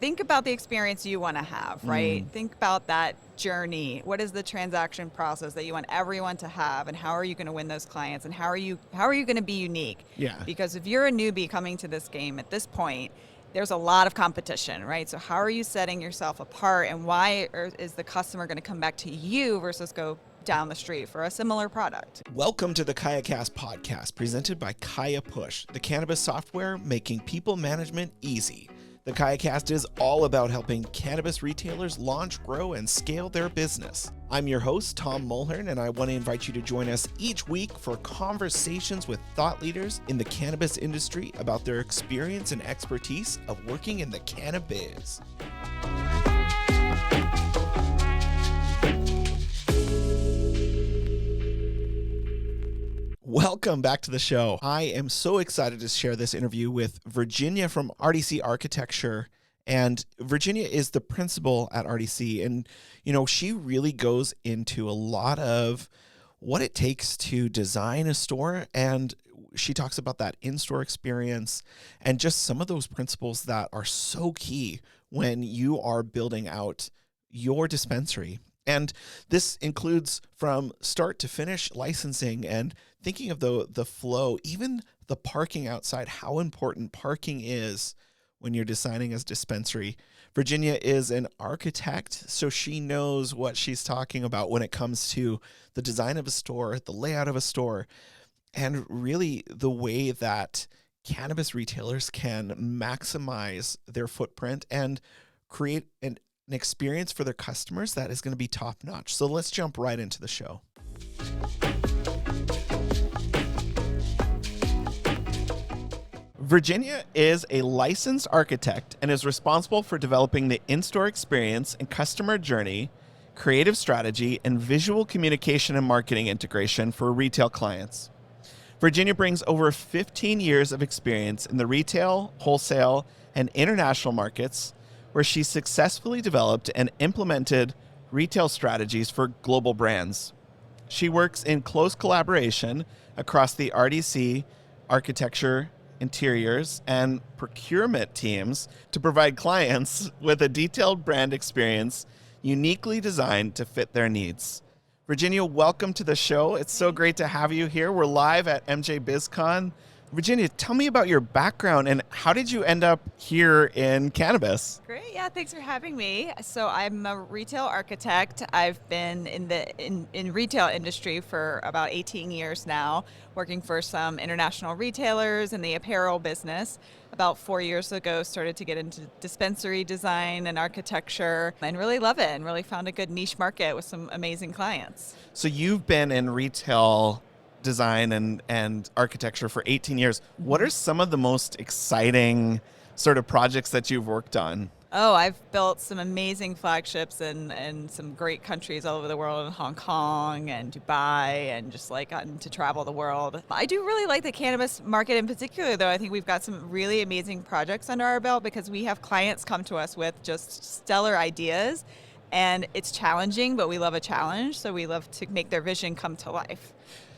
think about the experience you want to have, right? Think about that journey. What is the transaction process that you want everyone to have, and how are you going to win those clients, and how are you going to be unique? Yeah. Because if you're a newbie coming to this game at this point, there's a lot of competition, right? So how are you setting yourself apart, and why is the customer going to come back to you versus go down the street for a similar product? Welcome to the KayaCast podcast, presented by Kaya Push, the cannabis software making people management easy. The KayaCast is all about helping cannabis retailers launch, grow, and scale their business. I'm your host, Tom Mulhern, and I want to invite you to join us each week for conversations with thought leaders in the cannabis industry about their experience and expertise of working in the cannabis. Welcome back to the show. I am so excited to share this interview with Virginia from RDC Architecture. And Virginia is the principal at RDC. And, you know, she really goes into a lot of what it takes to design a store. And she talks about that in-store experience and just some of those principles that are so key when you are building out your dispensary. And this includes from start to finish licensing and thinking of the flow, even the parking outside, how important parking is when you're designing a dispensary. Virginia is an architect, so she knows what she's talking about when it comes to the design of a store, the layout of a store, and really the way that cannabis retailers can maximize their footprint and create an experience for their customers that is going to be top notch. So let's jump right into the show. Virginia is a licensed architect and is responsible for developing the in-store experience and customer journey, creative strategy, and visual communication and marketing integration for retail clients. Virginia brings over 15 years of experience in the retail, wholesale, and international markets, where she successfully developed and implemented retail strategies for global brands. She works in close collaboration across the RDC, architecture, interiors, and procurement teams to provide clients with a detailed brand experience uniquely designed to fit their needs. Virginia, welcome to the show. It's so great to have you here. We're live at MJ BizCon. Virginia, tell me about your background and how did you end up here in cannabis? Great, yeah, thanks for having me. So I'm a retail architect. I've been in the in retail industry for about 18 years now, working for some international retailers in the apparel business. About 4 years ago, started to get into dispensary design and architecture and really love it and really found a good niche market with some amazing clients. So you've been in retail design and architecture for 18 years. What are some of the most exciting sort of projects that you've worked on? Oh, I've built some amazing flagships in some great countries all over the world, in Hong Kong and Dubai, and just like gotten to travel the world. I do really like the cannabis market in particular, though. I think we've got some really amazing projects under our belt because we have clients come to us with just stellar ideas. And it's challenging, but we love a challenge, so we love to make their vision come to life.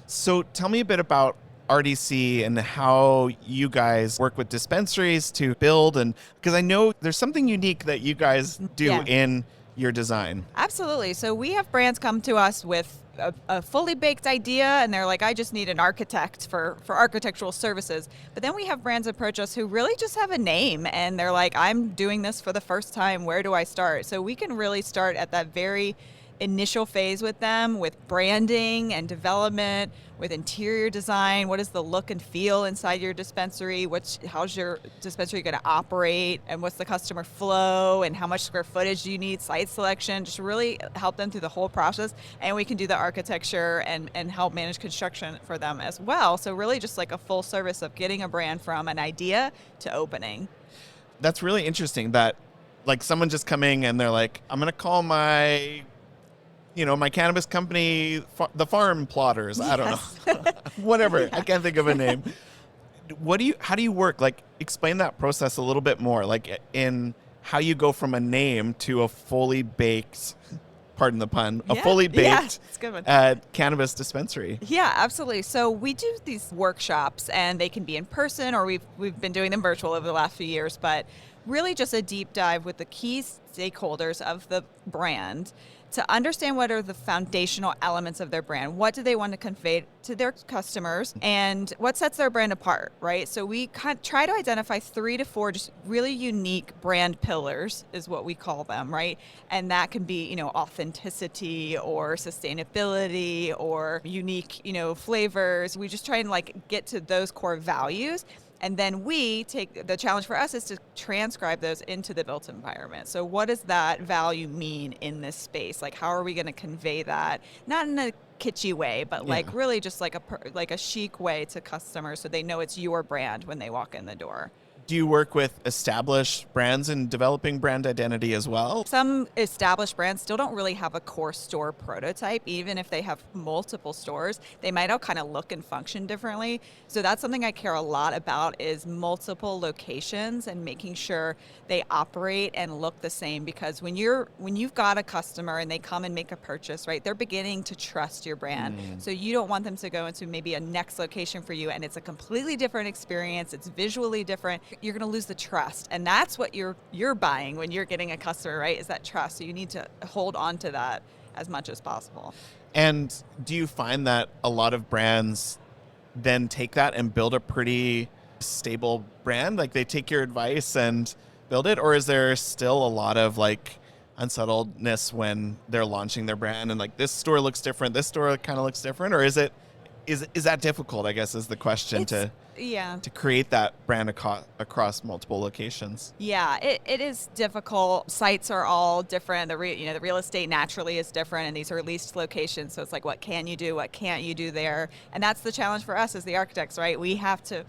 So tell me a bit about RDC and how you guys work with dispensaries to build, and because I know there's something unique that you guys do in your design. Absolutely. So we have brands come to us with a fully baked idea, and they're like, I just need an architect for architectural services. But then we have brands approach us who really just have a name, and they're like, I'm doing this for the first time. Where do I start? So we can really start at that very initial phase with them, with branding and development, with interior design. What is the look and feel inside your dispensary? How's your dispensary going to operate? And what's the customer flow? And how much square footage do you need? Site selection, just really help them through the whole process. And we can do the architecture and help manage construction for them as well. So really just like a full service of getting a brand from an idea to opening. That's really interesting that like someone just coming and they're like, I'm going to call my cannabis company, the Farm Plotters. I don't know. Whatever. Yeah. I can't think of a name. How do you work? Like, explain that process a little bit more, like in how you go from a name to a fully baked, pardon the pun, a fully baked cannabis dispensary. Yeah, absolutely. So we do these workshops, and they can be in person, or we've been doing them virtual over the last few years, but really just a deep dive with the key stakeholders of the brand to understand what are the foundational elements of their brand. What do they want to convey to their customers, and what sets their brand apart, right? So we try to identify 3 to 4 just really unique brand pillars is what we call them, right? And that can be, authenticity or sustainability or unique, flavors. We just try and get to those core values. And then the challenge for us is to transcribe those into the built environment. So what does that value mean in this space? Like, how are we going to convey that? Not in a kitschy way, but really just like a chic way to customers so they know it's your brand when they walk in the door. Do you work with established brands in developing brand identity as well? Some established brands still don't really have a core store prototype. Even if they have multiple stores, they might all kind of look and function differently. So that's something I care a lot about, is multiple locations and making sure they operate and look the same. Because when you've got a customer and they come and make a purchase, right, they're beginning to trust your brand. So you don't want them to go into maybe a next location for you and it's a completely different experience. It's visually different. You're going to lose the trust, and that's what you're buying when you're getting a customer, right? Is that trust. So you need to hold on to that as much as possible. And do you find that a lot of brands then take that and build a pretty stable brand? Like, they take your advice and build it, or is there still a lot of unsettledness when they're launching their brand and this store looks different, this store kind of looks different, or is that difficult, I guess, is the question, to create that brand across multiple locations? Yeah, it is difficult. Sites are all different. The real estate naturally is different, and these are leased locations. So it's like, what can you do? What can't you do there? And that's the challenge for us as the architects, right? We have to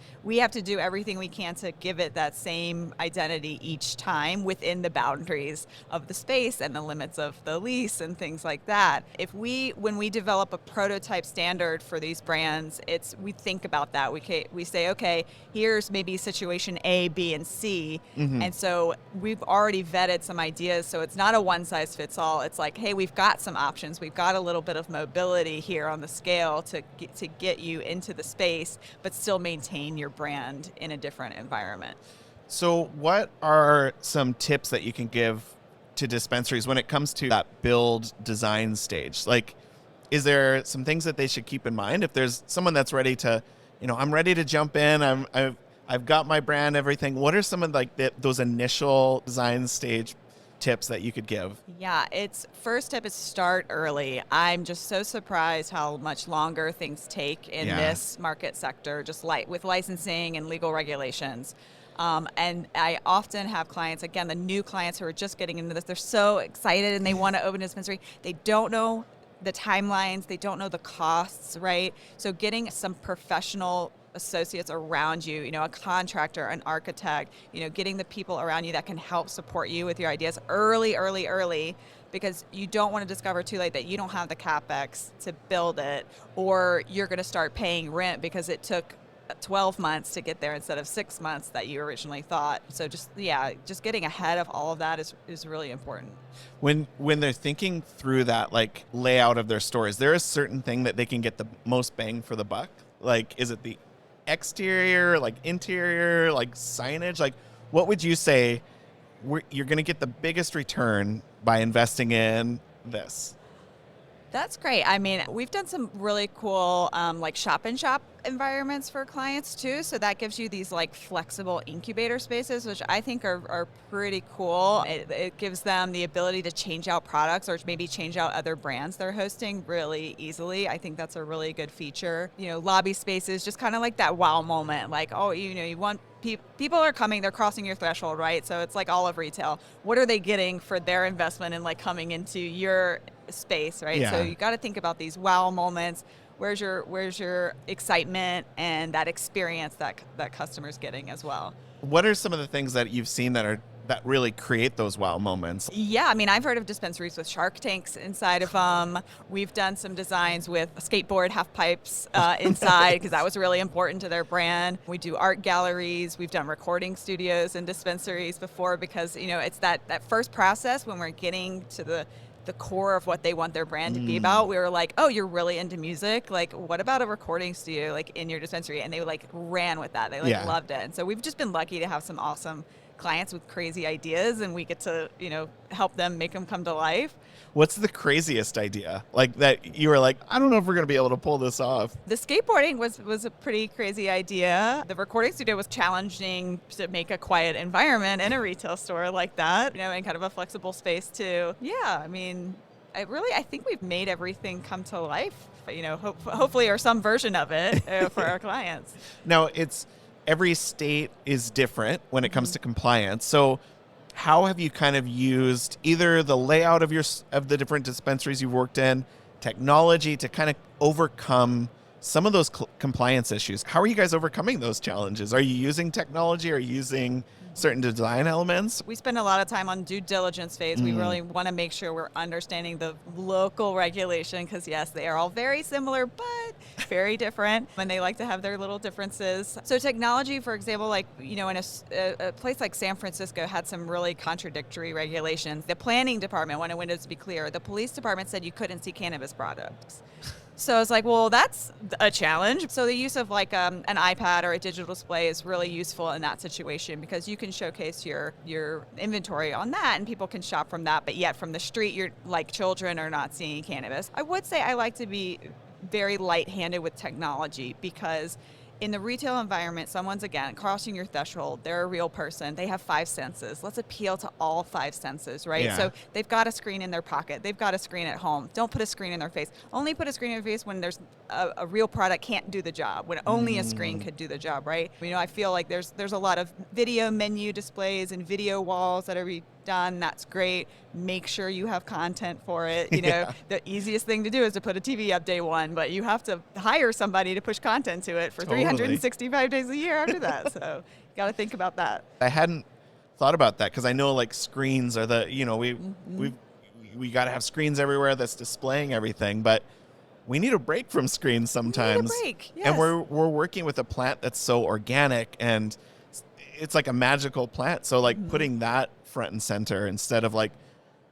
do everything we can to give it that same identity each time within the boundaries of the space and the limits of the lease and things like that. When we develop a prototype standard for these brands, we think about that. We say, okay, here's maybe situation A, B, and C. And so we've already vetted some ideas. So it's not a one size fits all. It's like, hey, we've got some options. We've got a little bit of mobility here on the scale to get you into the space, but still maintain your brand in a different environment. So what are some tips that you can give to dispensaries when it comes to that build design stage? Is there some things that they should keep in mind if there's someone that's ready to, I'm ready to jump in, I've got my brand, everything. What are some of those initial design stage tips that you could give? Yeah, first tip is start early. I'm just so surprised how much longer things take in this market sector, just with licensing and legal regulations. And I often have clients, again, the new clients who are just getting into this, they're so excited and they want to open a dispensary. They don't know the timelines, they don't know the costs, right? So getting some professional associates around you, a contractor, an architect, getting the people around you that can help support you with your ideas early, because you don't want to discover too late that you don't have the CapEx to build it, or you're going to start paying rent because it took 12 months to get there instead of 6 months that you originally thought. So just getting ahead of all of that is really important. When they're thinking through that layout of their store, is there a certain thing that they can get the most bang for the buck? Is it the exterior, interior, signage? What would you say you're going to get the biggest return by investing in this? That's great. I mean, we've done some really cool shop-in-shop environments for clients too. So that gives you these flexible incubator spaces, which I think are pretty cool. It gives them the ability to change out products or maybe change out other brands they're hosting really easily. I think that's a really good feature. Lobby spaces, just kind of like that wow moment. You want people are coming, they're crossing your threshold, right? So it's like all of retail. What are they getting for their investment in coming into your space, right? Yeah. So you got to think about these wow moments. Where's your excitement and that experience that customer's getting as well? What are some of the things that you've seen that really create those wow moments? Yeah, I mean, I've heard of dispensaries with shark tanks inside of them. We've done some designs with skateboard half pipes inside because that was really important to their brand. We do art galleries. We've done recording studios and dispensaries before because, it's that first process when we're getting to the core of what they want their brand to be about. We were like, oh, you're really into music? What about a recording studio in your dispensary? And they ran with that. They loved it. And so we've just been lucky to have some awesome clients with crazy ideas, and we get to, help them make them come to life. What's the craziest idea? Like that you were like, I don't know if we're going to be able to pull this off. The skateboarding was a pretty crazy idea. The recording studio was challenging to make a quiet environment in a retail store like that, and kind of a flexible space too. Yeah, I mean, I think we've made everything come to life, hopefully, or some version of it for our clients. Now, every state is different when it comes to compliance. So how have you kind of used either the layout of the different dispensaries you've worked in, technology to kind of overcome some of those compliance issues? How are you guys overcoming those challenges? Are you using technology? Are you using certain design elements? We spend a lot of time on due diligence phase. We really want to make sure we're understanding the local regulation because, yes, they are all very similar, but very different, and they like to have their little differences. So technology, for example, like, in a place like San Francisco had some really contradictory regulations. The planning department wanted windows to be clear. The police department said you couldn't see cannabis products. So I was like, well, that's a challenge. So the use of like an iPad or a digital display is really useful in that situation because you can showcase your inventory on that and people can shop from that. But yet from the street, you're like children are not seeing cannabis. I would say I like to be very light-handed with technology because in the retail environment, someone's, again, crossing your threshold. They're a real person. They have 5 senses. Let's appeal to all 5 senses, right? Yeah. So they've got a screen in their pocket. They've got a screen at home. Don't put a screen in their face. Only put a screen in their face when there's a real product can't do the job, when only a screen could do the job, right? I feel like there's a lot of video menu displays and video walls that are done. That's great. Make sure you have content for it. The easiest thing to do is to put a TV up day one, but you have to hire somebody to push content to it for 365 days a year after that. So you got to think about that. I hadn't thought about that because I know like screens are we got to have screens everywhere that's displaying everything, but we need a break from screens sometimes. We need a break, yes. And we're working with a plant that's so organic and it's like a magical plant. So like putting that front and center instead of like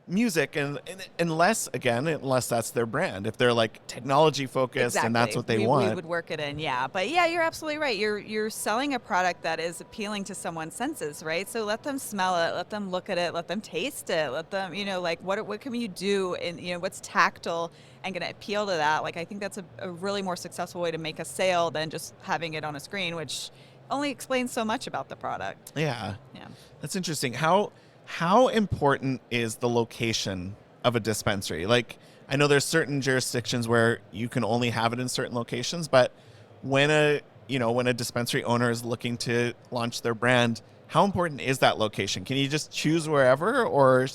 music and unless that's their brand. If they're like technology focused and that's what they want. We would work it in, yeah. But yeah, you're absolutely right. You're selling a product that is appealing to someone's senses, right? So let them smell it, let them look at it, let them taste it, let them, like what can you do and what's tactile and going to appeal to that. Like I think that's a really more successful way to make a sale than just having it on a screen, which only explains so much about the product. Yeah. That's interesting. How important is the location of a dispensary? Like, I know there's certain jurisdictions where you can only have it in certain locations, but when a dispensary owner is looking to launch their brand, how important is that location? Can you just choose wherever, or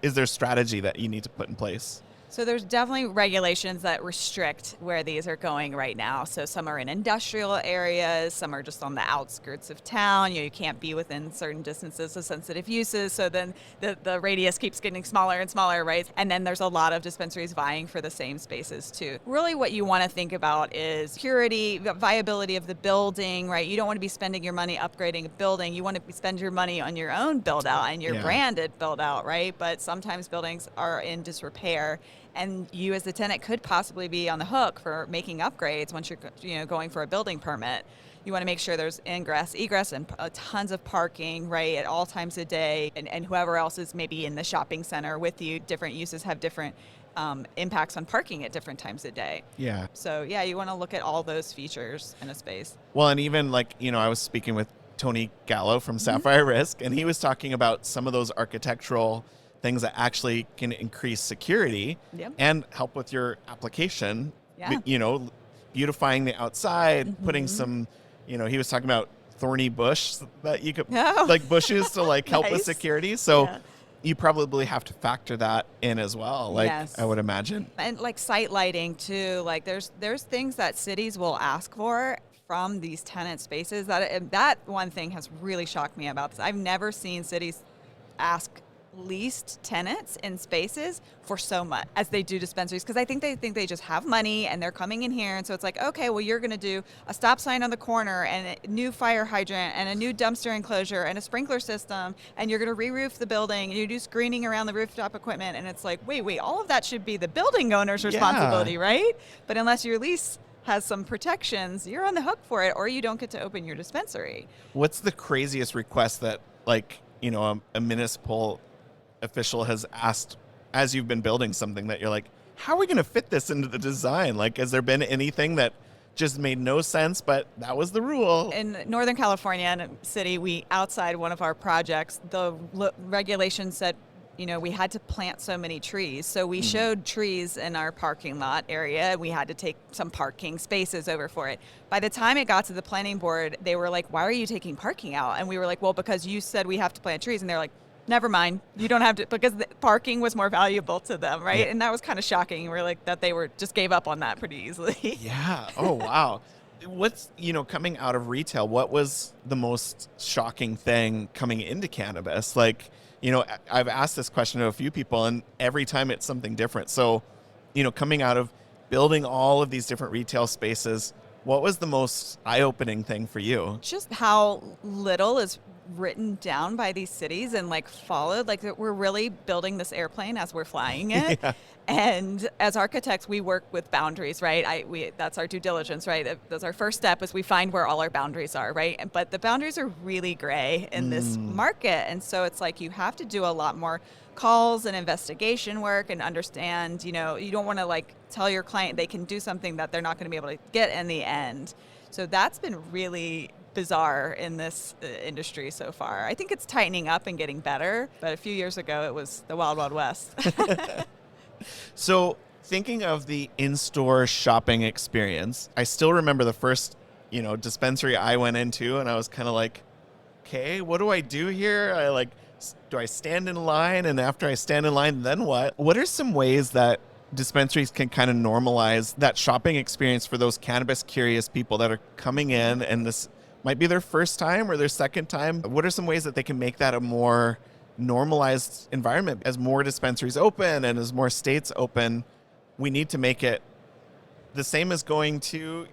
is there strategy that you need to put in place? So there's definitely regulations that restrict where these are going right now. So some are in industrial areas, some are just on the outskirts of town. You can't be within certain distances of sensitive uses. So then the radius keeps getting smaller and smaller, right? And then there's a lot of dispensaries vying for the same spaces too. Really what you want to think about is security, viability of the building, right? You don't want to be spending your money upgrading a building. You want to spend your money on your own build out and your branded build out, right? But sometimes buildings are in disrepair. And you as the tenant could possibly be on the hook for making upgrades once you're going for a building permit. You want to make sure there's ingress, egress, and tons of parking, right, at all times of day. And whoever else is maybe in the shopping center with you, different uses have different impacts on parking at different times of day. Yeah. So, yeah, you want to look at all those features in a space. Well, and even like, I was speaking with Tony Gallo from Sapphire Risk, and he was talking about some of those architectural things that actually can increase security and help with your application, beautifying the outside, putting some, he was talking about thorny bush that you could, like bushes to like help with security. So you probably have to factor that in as well, like I would imagine. And like site lighting too, like there's things that cities will ask for from these tenant spaces. That one thing has really shocked me about this. I've never seen cities ask leased tenants in spaces for so much as they do dispensaries, because I think they just have money and they're coming in here, and so it's like, okay, well, you're going to do a stop sign on the corner and a new fire hydrant and a new dumpster enclosure and a sprinkler system, and you're going to re-roof the building and you do screening around the rooftop equipment, and it's like, wait, all of that should be the building owner's responsibility, right? But unless your lease has some protections, you're on the hook for it, or you don't get to open your dispensary. What's the craziest request that like a municipal official has asked, as you've been building something, that you're like, how are we going to fit this into the design? Like, has there been anything that just made no sense, but that was the rule? In Northern California, in a city, we outside one of our projects, the regulation said, we had to plant so many trees. So we showed trees in our parking lot area. We had to take some parking spaces over for it. By the time it got to the planning board, they were like, why are you taking parking out? And we were like, well, because you said we have to plant trees. And they're like, never mind, you don't have to, because the parking was more valuable to them, right? Yeah. And that was kind of shocking. We're like, that they were just gave up on that pretty easily. Yeah. Oh, wow. What's, coming out of retail, what was the most shocking thing coming into cannabis? Like, I've asked this question to a few people, and every time it's something different. So, coming out of building all of these different retail spaces, what was the most eye-opening thing for you? Just how little is written down by these cities and followed. We're really building this airplane as we're flying it. Yeah. And as architects, we work with boundaries, right? That's our due diligence, right? That's our first step, is we find where all our boundaries are, right? But the boundaries are really gray in this market. And so it's like you have to do a lot more calls and investigation work and understand, you don't want to tell your client they can do something that they're not going to be able to get in the end. So that's been really bizarre in this industry so far. I think it's tightening up and getting better, but a few years ago it was the Wild Wild West. So thinking of the in-store shopping experience, I still remember the first, dispensary I went into, and I was kind of like, okay, what do I do here? Do I stand in line? And after I stand in line, then what? What are some ways that dispensaries can kind of normalize that shopping experience for those cannabis curious people that are coming in and this might be their first time or their second time? What are some ways that they can make that a more normalized environment? As more dispensaries open and as more states open, we need to make it the same as going to,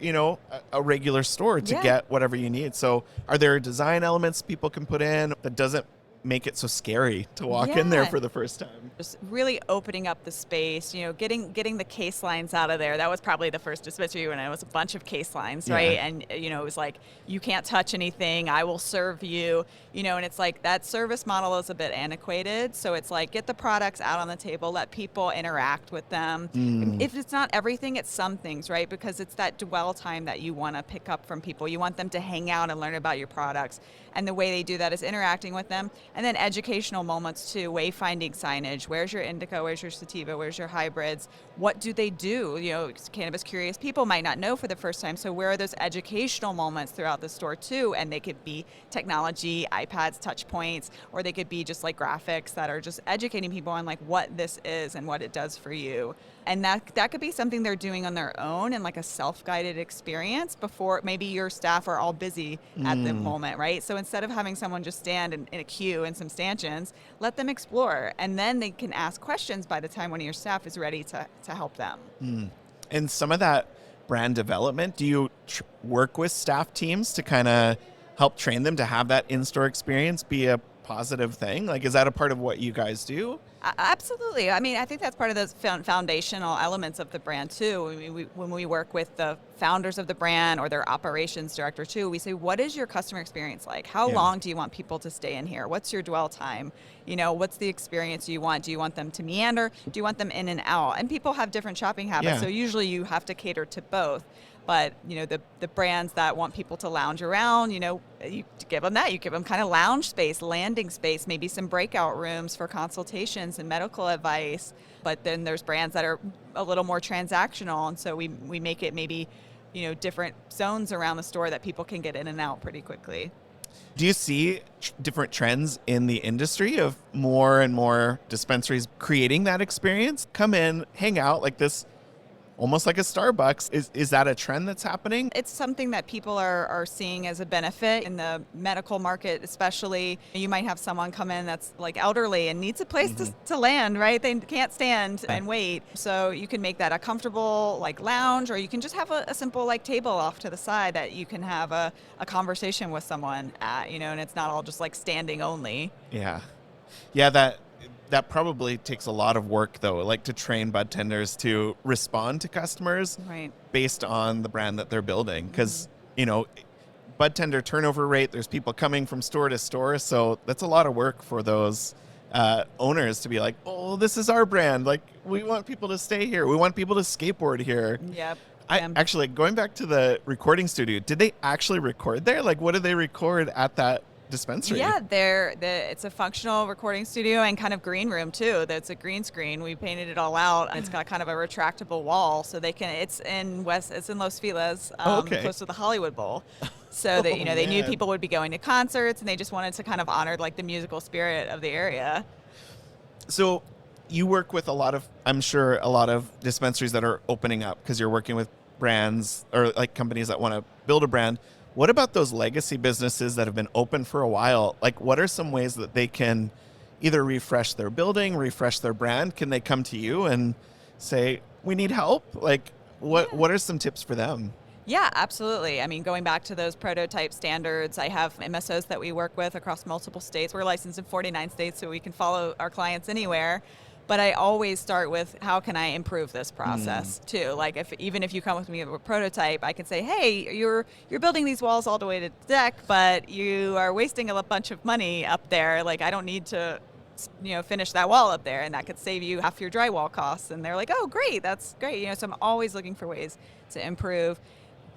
a regular store to get whatever you need. So are there design elements people can put in that doesn't make it so scary to walk in there for the first time? Just really opening up the space, getting the case lines out of there. That was probably the first dispensary when it was a bunch of case lines, right? And, it was like, you can't touch anything, I will serve you, and it's like that service model is a bit antiquated. So it's like, get the products out on the table, let people interact with them. If it's not everything, it's some things, right? Because it's that dwell time that you want to pick up from people. You want them to hang out and learn about your products. And the way they do that is interacting with them. And then educational moments too, wayfinding signage. Where's your indica? Where's your sativa? Where's your hybrids? What do they do? Cannabis curious people might not know for the first time. So where are those educational moments throughout the store too? And they could be technology, iPads, touch points, or they could be just graphics that are just educating people on what this is and what it does for you. And that could be something they're doing on their own and a self-guided experience before maybe your staff are all busy at the moment, right? So instead of having someone just stand in a queue and some stanchions, let them explore. And then they can ask questions by the time one of your staff is ready to help them. And some of that brand development, do you work with staff teams to kind of help train them to have that in-store experience be a positive thing? Is that a part of what you guys do? Absolutely. I mean, I think that's part of those foundational elements of the brand too. When we work with the founders of the brand or their operations director too, we say, what is your customer experience like? How long do you want people to stay in here? What's your dwell time? What's the experience you want? Do you want them to meander? Do you want them in and out? And people have different shopping habits. So usually you have to cater to both. But, the brands that want people to lounge around, you give them that. You give them kind of lounge space, landing space, maybe some breakout rooms for consultations and medical advice. But then there's brands that are a little more transactional. And so we make it maybe, different zones around the store that people can get in and out pretty quickly. Do you see different trends in the industry of more and more dispensaries creating that experience? Come in, hang out like this, almost like a Starbucks. Is that a trend that's happening? It's something that people are seeing as a benefit in the medical market, especially. You might have someone come in that's elderly and needs a place to land, right? They can't stand and wait. So you can make that a comfortable lounge, or you can just have a simple table off to the side that you can have a conversation with someone at, and it's not all just standing only. Yeah, that probably takes a lot of work, though, to train bud tenders to respond to customers based on the brand that they're building. Because, bud tender turnover rate. There's people coming from store to store. So that's a lot of work for those owners to be like, oh, this is our brand. Like, we want people to stay here. We want people to skateboard here. Yep. Actually, going back to the recording studio, did they actually record there? Like, what did they record at that dispensary? Yeah, it's a functional recording studio and kind of green room too. That's a green screen. We painted it all out, and it's got kind of a retractable wall, so they can. It's in Los Feliz, close to the Hollywood Bowl. So that they knew people would be going to concerts, and they just wanted to kind of honor like the musical spirit of the area. So you work with I'm sure a lot of dispensaries that are opening up because you're working with brands or like companies that want to build a brand. What about those legacy businesses that have been open for a while? Like, what are some ways that they can either refresh their building, refresh their brand? Can they come to you and say, we need help? Like, what are some tips for them? Yeah, absolutely. I mean, going back to those prototype standards, I have MSOs that we work with across multiple states. We're licensed in 49 states, so we can follow our clients anywhere. But I always start with, how can I improve this process too? Like, even if you come with me with a prototype, I can say, hey, you're building these walls all the way to the deck, but you are wasting a bunch of money up there. Like, I don't need to finish that wall up there, and that could save you half your drywall costs. And they're like, oh, great, that's great. So I'm always looking for ways to improve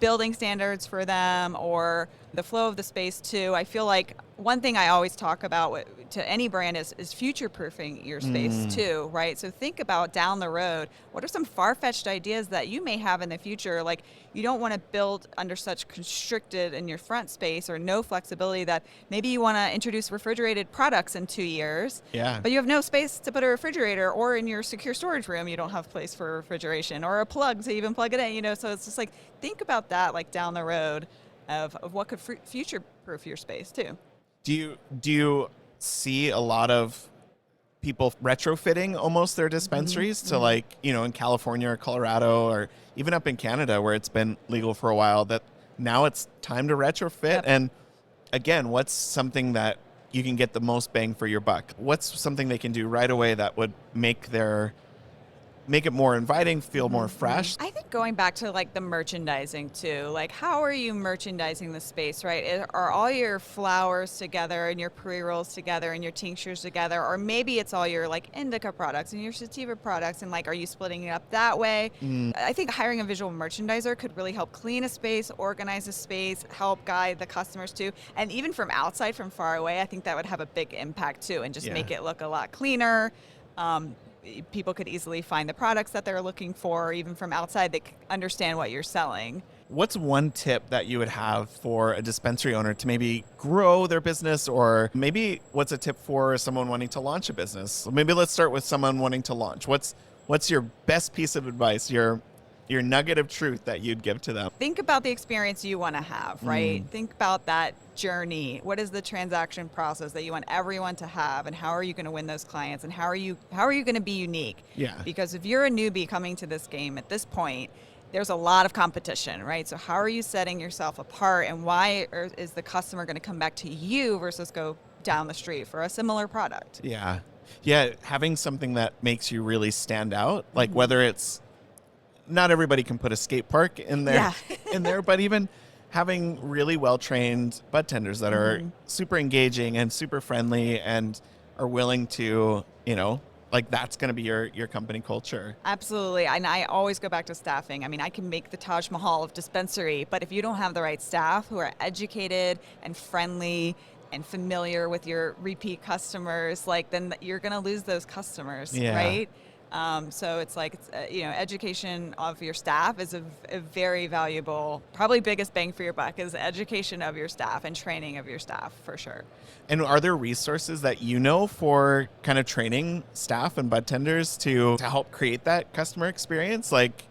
building standards for them or the flow of the space too. I feel like one thing I always talk about to any brand is future-proofing your space too, right? So think about down the road, what are some far-fetched ideas that you may have in the future? Like, you don't want to build under such constricted in your front space or no flexibility that maybe you want to introduce refrigerated products in 2 years, but you have no space to put a refrigerator, or in your secure storage room, you don't have place for refrigeration or a plug to even plug it in, so it's just like, think about that like down the road of what could future-proof your space too. Do you see a lot of people retrofitting almost their dispensaries to like, in California or Colorado or even up in Canada where it's been legal for a while, that now it's time to retrofit? Yep. And again, what's something that you can get the most bang for your buck? What's something they can do right away that would make it more inviting, feel more fresh? I think going back to like the merchandising too, like how are you merchandising the space, right? Are all your flowers together and your pre-rolls together and your tinctures together? Or maybe it's all your like indica products and your sativa products, and like, are you splitting it up that way? I think hiring a visual merchandiser could really help clean a space, organize a space, help guide the customers too. And even from outside, from far away, I think that would have a big impact too, and just make it look a lot cleaner. People could easily find the products that they're looking for, or even from outside, they understand what you're selling. What's one tip that you would have for a dispensary owner to maybe grow their business, or maybe what's a tip for someone wanting to launch a business? Maybe let's start with someone wanting to launch. What's your best piece of advice, your nugget of truth that you'd give to them? Think about the experience you want to have, right? Think about that journey. What is the transaction process that you want everyone to have, and how are you going to win those clients, and how are you going to be unique? Yeah. Because if you're a newbie coming to this game at this point, there's a lot of competition, right? So how are you setting yourself apart, and why is the customer going to come back to you versus go down the street for a similar product? Yeah. Yeah, having something that makes you really stand out, like whether it's, not everybody can put a skate park in there, but even having really well-trained bud tenders that are super engaging and super friendly and are willing to, like, that's going to be your company culture. Absolutely. And I always go back to staffing. I mean, I can make the Taj Mahal of dispensary, but if you don't have the right staff who are educated and friendly and familiar with your repeat customers, like, then you're going to lose those customers, right? So it's like, education of your staff is a very valuable, probably biggest bang for your buck is education of your staff and training of your staff, for sure. And are there resources that for kind of training staff and bud tenders to help create that customer experience? Like,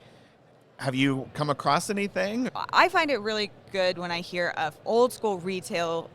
have you come across anything? I find it really good when I hear of old school retail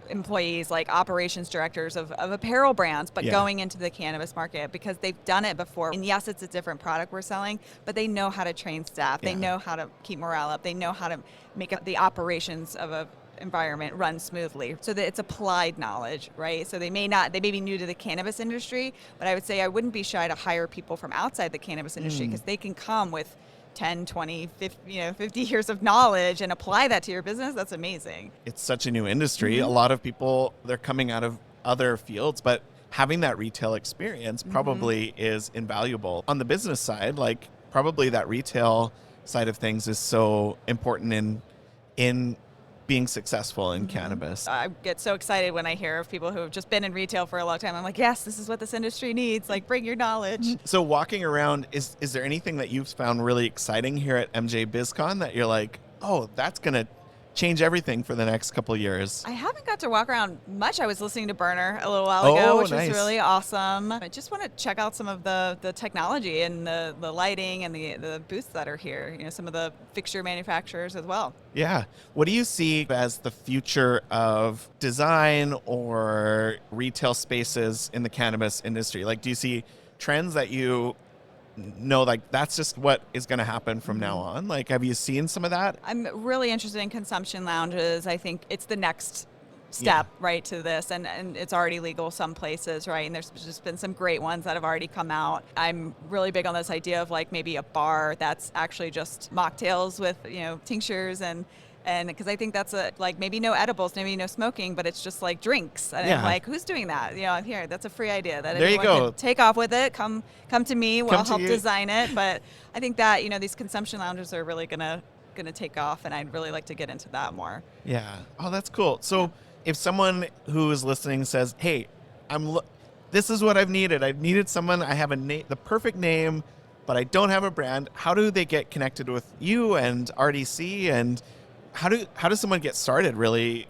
employees, like operations directors of apparel brands, but going into the cannabis market, because they've done it before. And yes, it's a different product we're selling, but they know how to train staff. They know how to keep morale up. They know how to make the operations of a environment run smoothly, so that it's applied knowledge, right? So they may be new to the cannabis industry, but I would say I wouldn't be shy to hire people from outside the cannabis industry, because they can come with 10, 20, 50, 50 years of knowledge and apply that to your business, that's amazing. It's such a new industry. A lot of people, they're coming out of other fields, but having that retail experience probably is invaluable. On the business side, like probably that retail side of things is so important in being successful in cannabis. I get so excited when I hear of people who have just been in retail for a long time. I'm like, yes, this is what this industry needs. Like, bring your knowledge. So walking around, is there anything that you've found really exciting here at MJ BizCon that you're like, oh, that's going to change everything for the next couple of years? I haven't got to walk around much. I was listening to Burner a little while ago, which was really awesome. I just want to check out some of the technology and the lighting and the booths that are here, some of the fixture manufacturers as well. Yeah. What do you see as the future of design or retail spaces in the cannabis industry? Like, do you see trends that you know, like that's just what is going to happen from now on? Like, have you seen some of that? I'm really interested in consumption lounges. I think it's the next step, right, to this, and it's already legal some places, right? And there's just been some great ones that have already come out. I'm really big on this idea of like maybe a bar that's actually just mocktails with tinctures and because I think that's like maybe no edibles, maybe no smoking, but it's just like drinks. And I'm like, who's doing that? Here, that's a free idea that anyone can take off with it. Come to me. We'll help design it. But I think that these consumption lounges are really gonna take off, and I'd really like to get into that more. Yeah. Oh, that's cool. So if someone who is listening says, "Hey, this is what I've needed. I've needed someone. I have the perfect name, but I don't have a brand." How do they get connected with you and RDC and how does someone get started really,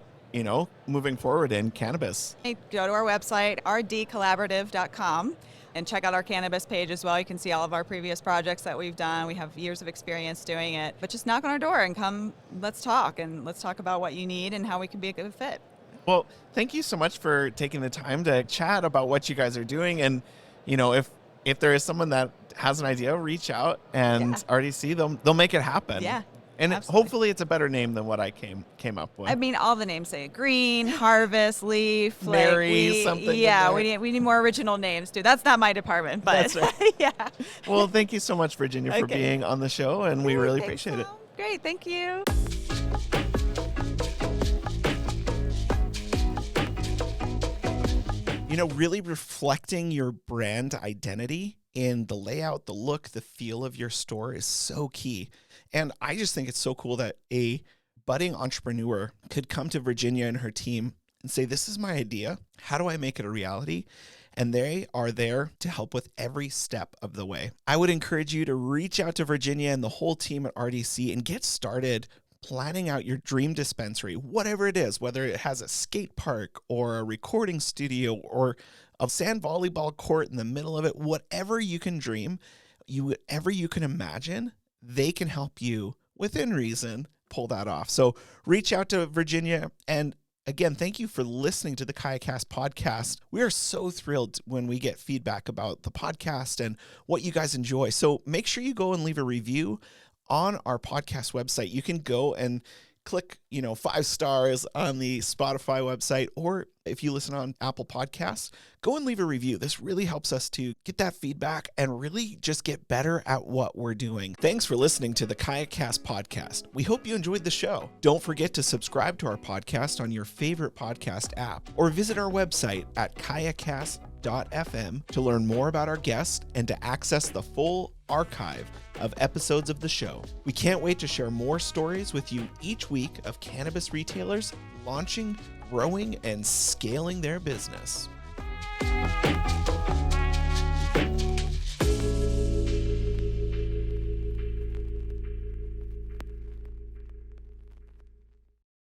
moving forward in cannabis? Go to our website, rdcollaborative.com, and check out our cannabis page as well. You can see all of our previous projects that we've done. We have years of experience doing it. But just knock on our door and come, let's talk about what you need and how we can be a good fit. Well, thank you so much for taking the time to chat about what you guys are doing. And, if there is someone that has an idea, reach out and RDC, they'll make it happen. Yeah. And absolutely. hopefully it's a better name than what I came up with. I mean, all the names say green, harvest, leaf, Mary, something. Yeah, we need more original names too. That's not my department, but that's right. Yeah. Well, thank you so much, Virginia, for being on the show, and we really appreciate it. Great, thank you. Really reflecting your brand identity in the layout, the look, the feel of your store is so key. And I just think it's so cool that a budding entrepreneur could come to Virginia and her team and say, this is my idea. How do I make it a reality? And they are there to help with every step of the way. I would encourage you to reach out to Virginia and the whole team at RDC and get started planning out your dream dispensary, whatever it is, whether it has a skate park or a recording studio or a sand volleyball court in the middle of it, whatever you can dream, whatever you can imagine, they can help you within reason pull that off. So reach out to Virginia. And again, thank you for listening to the KayaCast podcast. We are so thrilled when we get feedback about the podcast and what you guys enjoy. So make sure you go and leave a review on our podcast website. You can go and click, 5 stars on the Spotify website, or if you listen on Apple Podcasts, go and leave a review. This really helps us to get that feedback and really just get better at what we're doing. Thanks for listening to the KayaCast podcast. We hope you enjoyed the show. Don't forget to subscribe to our podcast on your favorite podcast app, or visit our website at kayacast.fm to learn more about our guests and to access the full archive of episodes of the show. We can't wait to share more stories with you each week of cannabis retailers launching, growing, and scaling their business.